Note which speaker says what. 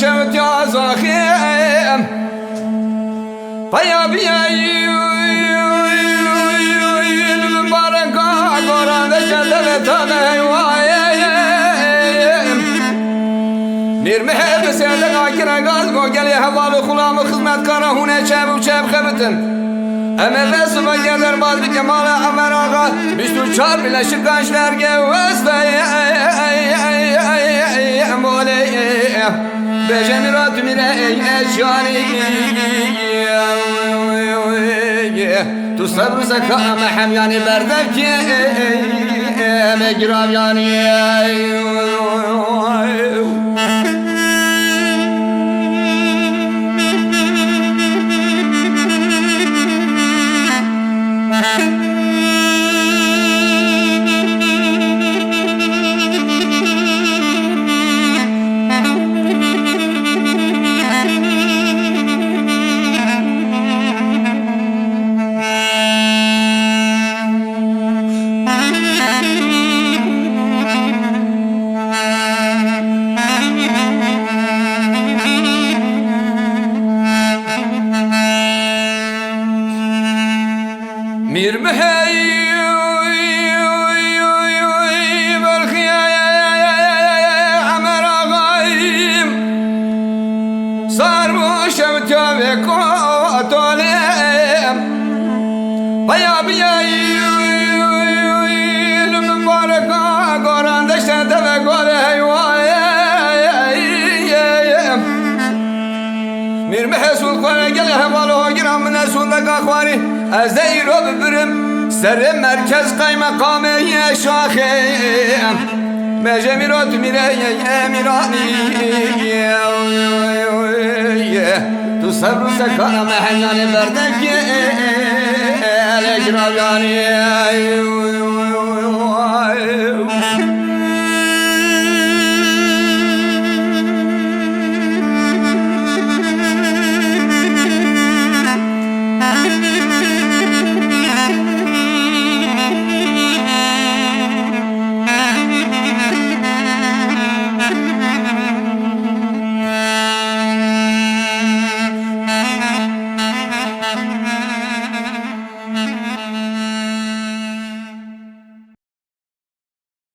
Speaker 1: شمت يا زخيم طيب يا المباركة قرآن شدلت نرمي بسيدك عكرا قلبه قال يا هبال خلام خدمت كاره هنا شاب وشاب خبتن أما بس بقدر بعض بجمال عمر آغا بشتو چار بلا شکاش درگه وسته مولی بجن را تو میره اشیانی تو صبر سکا اما حمیانی بردم که مگرامیانی مير محي بالخيا عمر غايم صار مشمت بكوتولم طيب يا المبارك قران دشت بقول هيواي مير محي سوق قالها بالو جرام من سوق اخواني ازيرو ببرم سر مركز قاي مقام يا شاخم مجمرات ميراي اميراني تصبر سكان محنان بردك الاجراب يعني